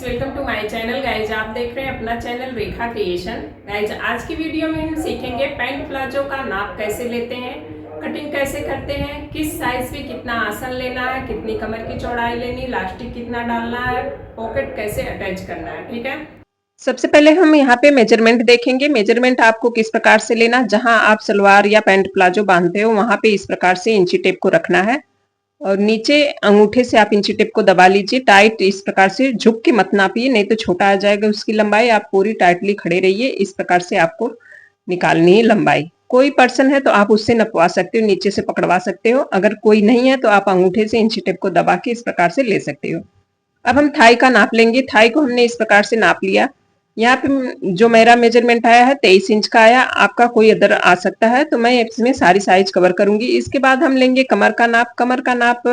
Guys, welcome to my channel. Guys आप देख रहे हैं अपना चैनल रेखा क्रिएशन। गाइज आज की वीडियो में हम सीखेंगे पैंट प्लाजो का नाप कैसे लेते हैं, कटिंग कैसे करते हैं, किस साइज में कितना आसन लेना है, कितनी कमर की चौड़ाई लेनी, इलास्टिक कितना डालना है, पॉकेट कैसे अटैच करना है। ठीक है, सबसे पहले हम यहाँ पे मेजरमेंट देखेंगे। मेजरमेंट आपको किस प्रकार से लेना, जहां आप सलवार या पैंट प्लाजो बांधते हो वहां पे इस प्रकार से इंची टेप को रखना है और नीचे अंगूठे से आप इंची टेप को दबा लीजिए। टाइट इस प्रकार से झुक के मत नापिए, नहीं तो छोटा आ जाएगा उसकी लंबाई। आप पूरी टाइटली खड़े रहिए। इस प्रकार से आपको निकालनी है लंबाई। कोई पर्सन है तो आप उससे नपवा सकते हो, नीचे से पकड़वा सकते हो। अगर कोई नहीं है तो आप अंगूठे से इंची टेप को दबा के इस प्रकार से ले सकते हो। अब हम थाई का नाप लेंगे। थाई को हमने इस प्रकार से नाप लिया। यहाँ पे जो मेरा मेजरमेंट आया है 23 इंच का आया, आपका कोई अदर आ सकता है, तो मैं इसमें सारी साइज कवर करूंगी। इसके बाद हम लेंगे कमर का नाप। कमर का नाप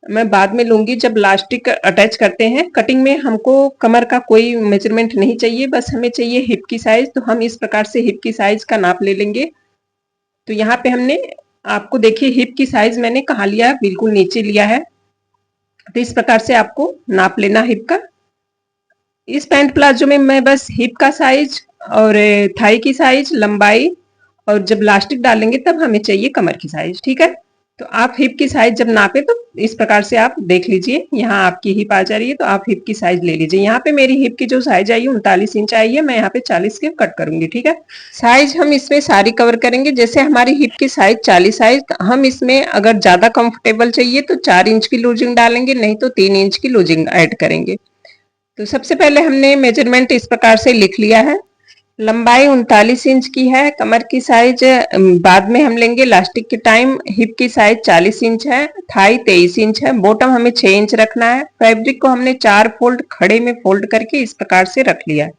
मैं बाद में लूंगी जब लास्टिक अटैच करते हैं। कटिंग में हमको कमर का कोई मेजरमेंट नहीं चाहिए, बस हमें चाहिए हिप की साइज। तो हम इस प्रकार से हिप की साइज का नाप ले लेंगे। तो यहाँ पे हमने आपको देखिए हिप की साइज मैंने कहाँ लिया है, बिल्कुल नीचे लिया है। तो इस प्रकार से आपको नाप लेना हिप का। इस पैंट प्लाजो में मैं बस हिप का साइज और थाई की साइज, लंबाई, और जब लास्टिक डालेंगे तब हमें चाहिए कमर की साइज। ठीक है, तो आप हिप की साइज जब नापे तो इस प्रकार से आप देख लीजिए। यहाँ आपकी हिप आ जा रही है तो आप हिप की साइज ले लीजिए। यहाँ पे मेरी हिप की जो साइज आई है 39 इंच आई है। मैं यहाँ पे 40 के कट करूंगी। ठीक है, साइज हम इसमें सारी कवर करेंगे। जैसे हमारी हिप की साइज 40 साइज, हम इसमें अगर ज्यादा कंफर्टेबल चाहिए तो 4 इंच की लूजिंग डालेंगे, नहीं तो 3 इंच की लूजिंग ऐड करेंगे। तो सबसे पहले हमने मेजरमेंट इस प्रकार से लिख लिया है। लंबाई 39 इंच की है। कमर की साइज बाद में हम लेंगे लास्टिक के टाइम। हिप की साइज 40 इंच है। थाई 23 इंच है। बॉटम हमें 6 इंच रखना है। फैब्रिक को हमने 4 फोल्ड खड़े में फोल्ड करके इस प्रकार से रख लिया है।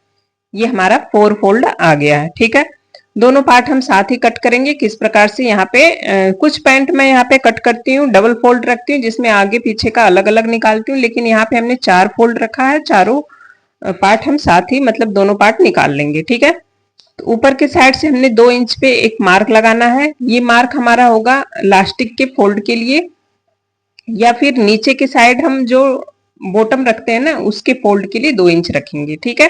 ये हमारा 4 फोल्ड आ गया है। ठीक है, दोनों पार्ट हम साथ ही कट करेंगे। किस प्रकार से, यहाँ पे कुछ पैंट मैं यहाँ पे कट करती हूँ, डबल फोल्ड रखती हूँ, जिसमें आगे पीछे का अलग अलग निकालती हूँ। लेकिन यहाँ पे हमने 4 फोल्ड रखा है। चारों पार्ट हम साथ ही मतलब दोनों पार्ट निकाल लेंगे। ठीक है, तो ऊपर के साइड से हमने 2 इंच पे एक मार्क लगाना है। ये मार्क हमारा होगा लास्टिक के फोल्ड के लिए, या फिर नीचे के साइड हम जो बॉटम रखते हैं ना उसके फोल्ड के लिए 2 इंच रखेंगे। ठीक है,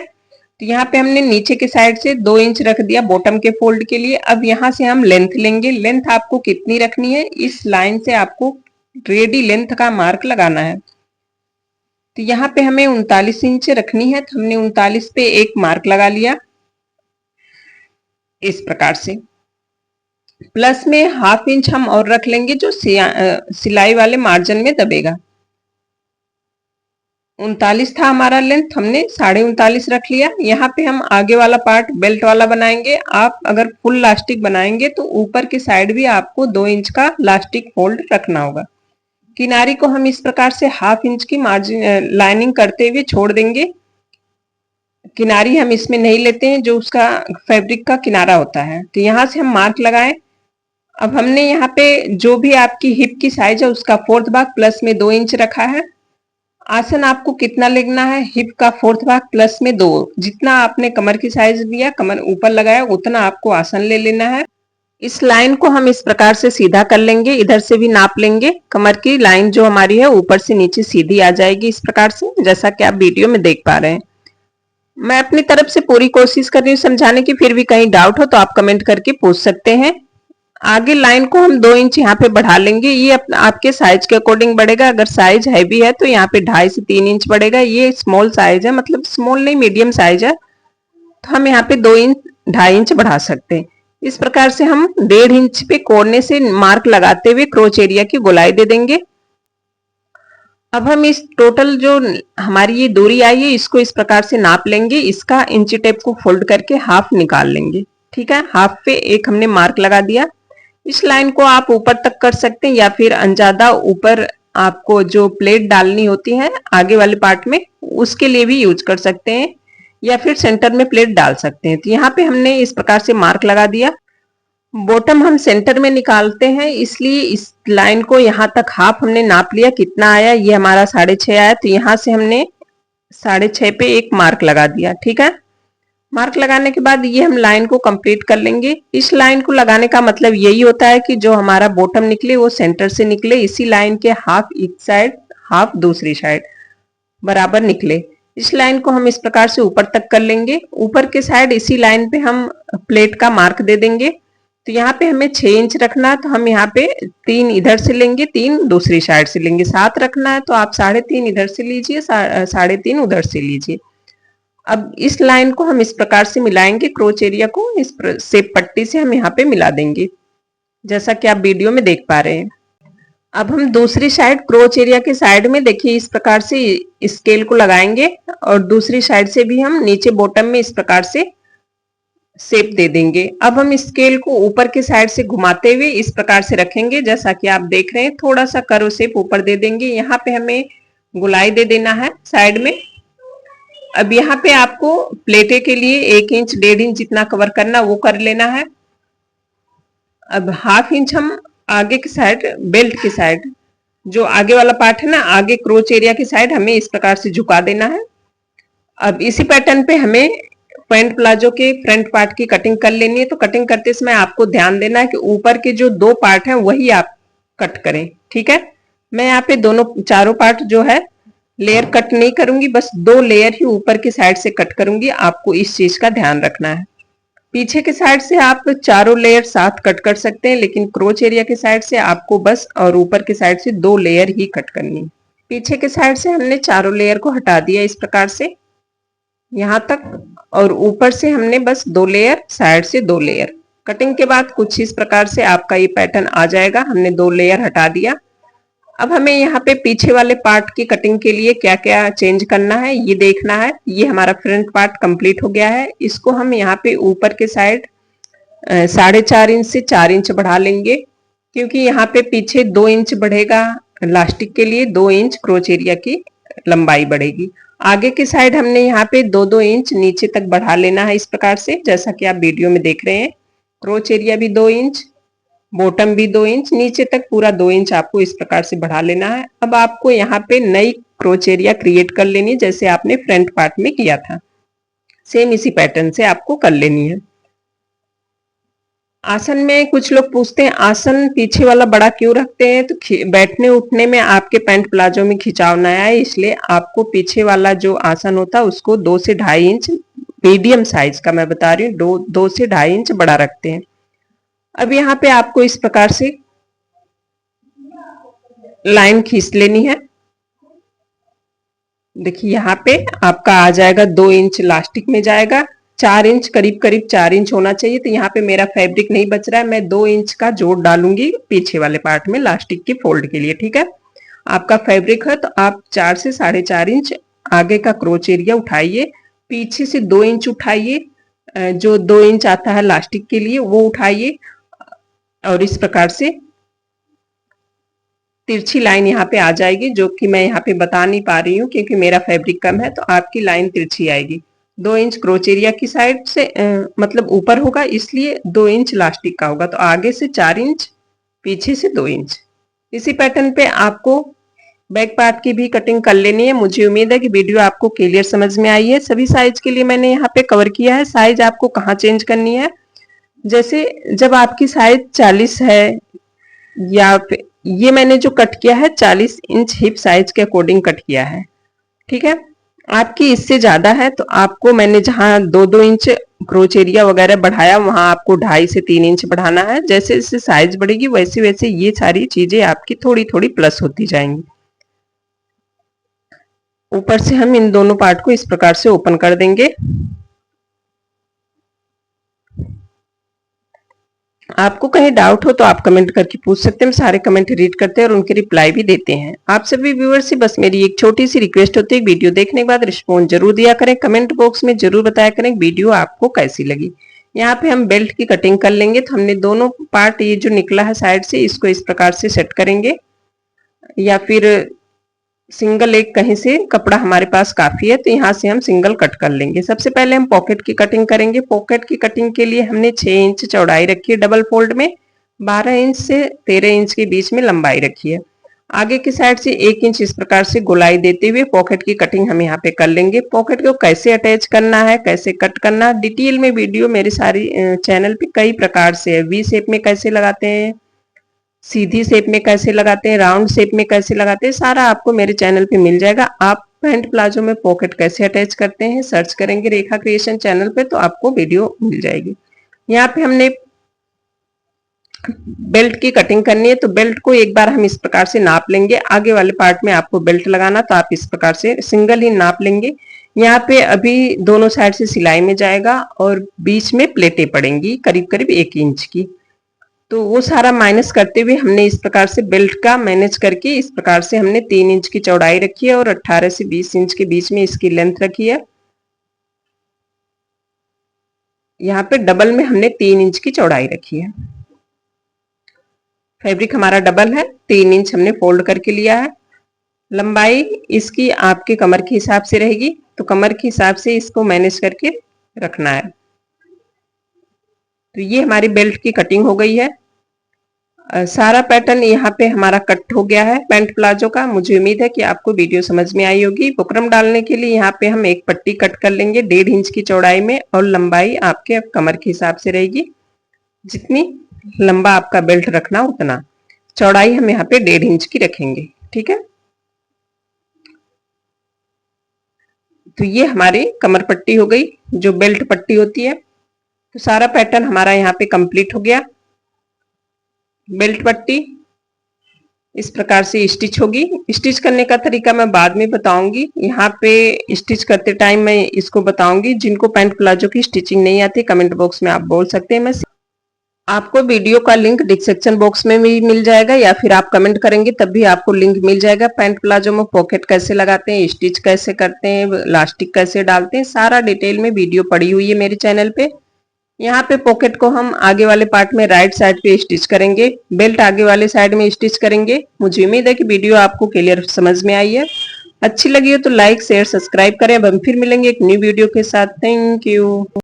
तो यहाँ पे हमने नीचे के साइड से 2 इंच रख दिया बॉटम के फोल्ड के लिए। अब यहाँ से हम लेंथ लेंगे। लेंथ आपको कितनी रखनी है, इस लाइन से आपको रेडी लेंथ का मार्क लगाना है। तो यहाँ पे हमें 39 इंच रखनी है, तो हमने 39 पे एक मार्क लगा लिया इस प्रकार से। प्लस में ½ इंच हम और रख लेंगे जो सिलाई वाले मार्जिन में दबेगा। 39 था हमारा लेंथ, हमने 39.5 रख लिया। यहाँ पे हम आगे वाला पार्ट बेल्ट वाला बनाएंगे। आप अगर फुल लास्टिक बनाएंगे तो ऊपर की साइड भी आपको 2 इंच का लास्टिक फोल्ड रखना होगा। किनारी को हम इस प्रकार से ½ इंच की मार्जिन लाइनिंग करते हुए छोड़ देंगे। किनारी हम इसमें नहीं लेते हैं, जो उसका फैब्रिक का किनारा होता है। तो यहाँ से हम मार्क लगाएं। अब हमने यहाँ पे जो भी आपकी हिप की साइज है उसका 4th भाग प्लस में 2 इंच रखा है। आसन आपको कितना लेना है, हिप का 4th भाग प्लस में 2। जितना आपने कमर की साइज दिया, कमर ऊपर लगाया, उतना आपको आसन ले लेना है। इस लाइन को हम इस प्रकार से सीधा कर लेंगे। इधर से भी नाप लेंगे। कमर की लाइन जो हमारी है ऊपर से नीचे सीधी आ जाएगी इस प्रकार से, जैसा कि आप वीडियो में देख पा रहे हैं। मैं अपनी तरफ से पूरी कोशिश कर रही हूँ समझाने की, फिर भी कहीं डाउट हो तो आप कमेंट करके पूछ सकते हैं। आगे लाइन को हम 2 इंच यहाँ पे बढ़ा लेंगे। ये आपके साइज के अकॉर्डिंग बढ़ेगा। अगर साइज हैवी है तो यहाँ पे 2.5 से 3 इंच बढ़ेगा। ये स्मॉल साइज है, मतलब स्मॉल नहीं मीडियम साइज है, तो हम यहाँ पे 2 इंच 2.5 इंच बढ़ा सकते हैं। इस प्रकार से हम 1.5 इंच पे कोने से मार्क लगाते हुए क्रोच एरिया की गोलाई दे देंगे। अब हम इस टोटल जो हमारी ये दूरी आई है इसको इस प्रकार से नाप लेंगे। इसका इंची टेप को फोल्ड करके हाफ निकाल लेंगे। ठीक है, हाफ पे एक हमने मार्क लगा दिया। इस लाइन को आप ऊपर तक कर सकते हैं, या फिर अंजादा ऊपर आपको जो प्लेट डालनी होती है आगे वाले पार्ट में उसके लिए भी यूज कर सकते हैं, या फिर सेंटर में प्लेट डाल सकते हैं। तो यहाँ पे हमने इस प्रकार से मार्क लगा दिया। बॉटम हम सेंटर में निकालते हैं, इसलिए इस लाइन को यहाँ तक हाफ हमने नाप लिया। कितना आया, ये हमारा 6.5 आया। तो यहाँ से हमने 6.5 पे एक मार्क लगा दिया। ठीक है, मार्क लगाने के बाद ये हम लाइन को कंप्लीट कर लेंगे। इस लाइन को लगाने का मतलब यही होता है कि जो हमारा बॉटम निकले वो सेंटर से निकले। इसी लाइन के हाफ एक साइड हाफ दूसरी साइड बराबर निकले। इस लाइन को हम इस प्रकार से ऊपर तक कर लेंगे। ऊपर के साइड इसी लाइन पे हम प्लेट का मार्क दे देंगे। तो यहाँ पे हमें 6 इंच रखना है, तो हम यहाँ पे 3 इधर से लेंगे, 3 दूसरी साइड से लेंगे। 7 रखना है तो आप 3.5 इधर से लीजिए, 3.5 उधर से लीजिए। अब इस लाइन को हम इस प्रकार से मिलाएंगे, क्रोच एरिया को इस सेप पट्टी से हम यहाँ पे मिला देंगे, जैसा कि आप वीडियो में देख पा रहे हैं। अब हम दूसरी साइड क्रोच एरिया के साइड में देखिए इस प्रकार से स्केल को लगाएंगे और दूसरी साइड से भी हम नीचे बॉटम में इस प्रकार से शेप दे देंगे। अब हम स्केल को ऊपर के साइड से घुमाते हुए इस प्रकार से रखेंगे, जैसा कि आप देख रहे हैं। थोड़ा सा कर्व शेप ऊपर दे देंगे। यहाँ पे हमें गुलाई दे देना है साइड में। अब यहाँ पे आपको प्लेटे के लिए 1 इंच 1.5 इंच जितना कवर करना वो कर लेना है। अब 1/2 इंच हम आगे की साइड, बेल्ट की साइड, जो आगे वाला पार्ट है ना, आगे क्रोच एरिया की साइड हमें इस प्रकार से झुका देना है। अब इसी पैटर्न पे हमें पैंट प्लाजो के फ्रंट पार्ट की कटिंग कर लेनी है। तो कटिंग करते समय आपको ध्यान देना है कि ऊपर के जो 2 पार्ट हैं वही आप कट करें, ठीक है। मैं यहाँ पे चारों पार्ट जो है लेयर कट नहीं करूंगी, बस 2 लेयर ही ऊपर की साइड से कट करूंगी। आपको इस चीज का ध्यान रखना है। पीछे के साइड से आप चारों लेयर साथ कट कर सकते हैं, लेकिन क्रोच एरिया के साइड से आपको बस और ऊपर के साइड से 2 लेयर ही कट करनी है। पीछे के साइड से हमने चारों लेयर को हटा दिया इस प्रकार से यहां तक, और ऊपर से हमने बस 2 लेयर, साइड से 2 लेयर। कटिंग के बाद कुछ इस प्रकार से आपका ये पैटर्न आ जाएगा। हमने 2 लेयर हटा दिया। अब हमें यहाँ पे पीछे वाले पार्ट की कटिंग के लिए क्या क्या चेंज करना है ये देखना है। ये हमारा फ्रंट पार्ट कंप्लीट हो गया है। इसको हम यहाँ पे ऊपर के साइड 4.5 इंच से 4 इंच बढ़ा लेंगे, क्योंकि यहाँ पे पीछे 2 इंच बढ़ेगा लास्टिक के लिए, 2 इंच क्रोच एरिया की लंबाई बढ़ेगी। आगे की साइड हमने यहाँ पे 2-2 इंच नीचे तक बढ़ा लेना है इस प्रकार से, जैसा कि आप वीडियो में देख रहे हैं। क्रोच एरिया भी 2 इंच, बॉटम भी 2 इंच, नीचे तक पूरा 2 इंच आपको इस प्रकार से बढ़ा लेना है। अब आपको यहाँ पे नई क्रोच एरिया क्रिएट कर लेनी है, जैसे आपने फ्रंट पार्ट में किया था। सेम इसी पैटर्न से आपको कर लेनी है। आसन में कुछ लोग पूछते हैं आसन पीछे वाला बड़ा क्यों रखते हैं, तो बैठने उठने में आपके पैंट प्लाजो में खिंचाव न आए, इसलिए आपको पीछे वाला जो आसन होता है उसको 2 से 2.5 इंच, मीडियम साइज का मैं बता रही हूँ, 2 से 2.5 इंच बड़ा रखते हैं। अब यहाँ पे आपको इस प्रकार से लाइन खींच लेनी है। देखिए यहाँ पे आपका आ जाएगा 2 इंच लास्टिक में जाएगा, 4 इंच करीब 4 इंच होना चाहिए। तो यहाँ पे मेरा फैब्रिक नहीं बच रहा है, मैं 2 इंच का जोड़ डालूंगी पीछे वाले पार्ट में लास्टिक की फोल्ड के लिए, ठीक है। आपका फैब्रिक है तो आप 4 से 4.5 इंच आगे का क्रोच एरिया उठाइए, पीछे से 2 इंच उठाइए, जो 2 इंच आता है लास्टिक के लिए वो उठाइए, और इस प्रकार से तिरछी लाइन यहाँ पे आ जाएगी, जो कि मैं यहाँ पे बता नहीं पा रही हूँ क्योंकि मेरा फैब्रिक कम है। तो आपकी लाइन तिरछी आएगी। 2 इंच क्रोच एरिया की साइड से मतलब ऊपर होगा, इसलिए 2 इंच लास्टिक का होगा। तो आगे से 4 इंच, पीछे से 2 इंच। इसी पैटर्न पे आपको बैक पार्ट की भी कटिंग कर लेनी है। मुझे उम्मीद है कि वीडियो आपको क्लियर समझ में आई है। सभी साइज के लिए मैंने यहाँ पे कवर किया है। साइज आपको कहाँ चेंज करनी है, जैसे जब आपकी साइज 40 है, या ये मैंने जो कट किया है 40 इंच हिप साइज के अकॉर्डिंग कट किया है, ठीक है। आपकी इससे ज्यादा है तो आपको मैंने जहां 2-2 इंच क्रोच एरिया वगैरह बढ़ाया वहां आपको 2.5 से 3 इंच बढ़ाना है। जैसे जैसे साइज बढ़ेगी वैसे वैसे ये सारी चीजें आपकी थोड़ी थोड़ी प्लस होती जाएंगी। ऊपर से हम इन दोनों पार्ट को इस प्रकार से ओपन कर देंगे। आपको कहीं डाउट हो तो आप कमेंट करके पूछ सकते हैं। हम सारे कमेंट रीड करते हैं और उनके रिप्लाई भी देते हैं। आप सभी व्यूअर्स से बस मेरी एक छोटी सी रिक्वेस्ट होती है, वीडियो देखने के बाद रिस्पॉन्स जरूर दिया करें। कमेंट बॉक्स में जरूर बताया करें वीडियो आपको कैसी लगी। यहाँ पे हम बेल्ट की कटिंग कर लेंगे। तो हमने दोनों पार्ट, ये जो निकला है साइड से, इसको इस प्रकार से सेट करेंगे, या फिर सिंगल एक कहीं से कपड़ा हमारे पास काफी है तो यहाँ से हम सिंगल कट कर लेंगे। सबसे पहले हम पॉकेट की कटिंग करेंगे। पॉकेट की कटिंग के लिए हमने 6 इंच चौड़ाई रखी है डबल फोल्ड में, 12 इंच से 13 इंच के बीच में लंबाई रखी है। आगे की साइड से 1 इंच इस प्रकार से गोलाई देते हुए पॉकेट की कटिंग हम यहाँ पे कर लेंगे। पॉकेट को कैसे अटैच करना है, कैसे कट करना है, डिटेल में वीडियो मेरे सारी चैनल पे कई प्रकार से है। वी शेप में कैसे लगाते हैं, सीधी शेप में कैसे लगाते हैं, राउंड शेप में कैसे लगाते हैं, सारा आपको मेरे चैनल पे मिल जाएगा। आप पैंट प्लाजो में पॉकेट कैसे अटैच करते हैं, सर्च करेंगे रेखा क्रिएशन चैनल पे तो आपको वीडियो मिल जाएगी। यहाँ पे हमने बेल्ट की कटिंग करनी है, तो बेल्ट को एक बार हम इस प्रकार से नाप लेंगे। आगे वाले पार्ट में आपको बेल्ट लगाना, तो आप इस प्रकार से सिंगल ही नाप लेंगे। यहाँ पे अभी दोनों साइड से सिलाई में जाएगा और बीच में प्लेटें पड़ेंगी करीब करीब 1 इंच की। तो वो सारा माइनस करते हुए हमने इस प्रकार से बेल्ट का मैनेज करके इस प्रकार से हमने 3 इंच की चौड़ाई रखी है और 18 से 20 इंच के बीच में इसकी लेंथ रखी है। यहाँ पे डबल में हमने 3 इंच की चौड़ाई रखी है। फैब्रिक हमारा डबल है, 3 इंच हमने फोल्ड करके लिया है। लंबाई इसकी आपके कमर के हिसाब से रहेगी, तो कमर के हिसाब से इसको मैनेज करके रखना है। तो ये हमारी बेल्ट की कटिंग हो गई है। सारा पैटर्न यहाँ पे हमारा कट हो गया है पैंट प्लाजो का। मुझे उम्मीद है कि आपको वीडियो समझ में आई होगी। बुकरम डालने के लिए यहाँ पे हम एक पट्टी कट कर लेंगे 1.5 इंच की चौड़ाई में, और लंबाई आपके कमर के हिसाब से रहेगी, जितनी लंबा आपका बेल्ट रखना उतना। चौड़ाई हम यहाँ पे 1.5 इंच की रखेंगे, ठीक है। तो ये हमारी कमर पट्टी हो गई, जो बेल्ट पट्टी होती है। तो सारा पैटर्न हमारा यहाँ पे कंप्लीट हो गया। बेल्ट पट्टी इस प्रकार से स्टिच होगी। स्टिच करने का तरीका मैं बाद में बताऊंगी, यहाँ पे स्टिच करते टाइम मैं इसको बताऊंगी। जिनको पैंट प्लाजो की स्टिचिंग नहीं आती कमेंट बॉक्स में आप बोल सकते हैं। मैं आपको वीडियो का लिंक डिस्क्रिप्शन बॉक्स में भी मिल जाएगा, या फिर आप कमेंट करेंगे तब भी आपको लिंक मिल जाएगा। पैंट प्लाजो में पॉकेट कैसे लगाते हैं, स्टिच कैसे करते हैं, इलास्टिक कैसे डालते हैं, सारा डिटेल में वीडियो पड़ी हुई है मेरे चैनल पे। यहाँ पे पॉकेट को हम आगे वाले पार्ट में राइट साइड पे स्टिच करेंगे, बेल्ट आगे वाले साइड में स्टिच करेंगे। मुझे उम्मीद है कि वीडियो आपको क्लियर समझ में आई है। अच्छी लगी हो तो लाइक शेयर सब्सक्राइब करें। अब हम फिर मिलेंगे एक न्यू वीडियो के साथ। Thank you.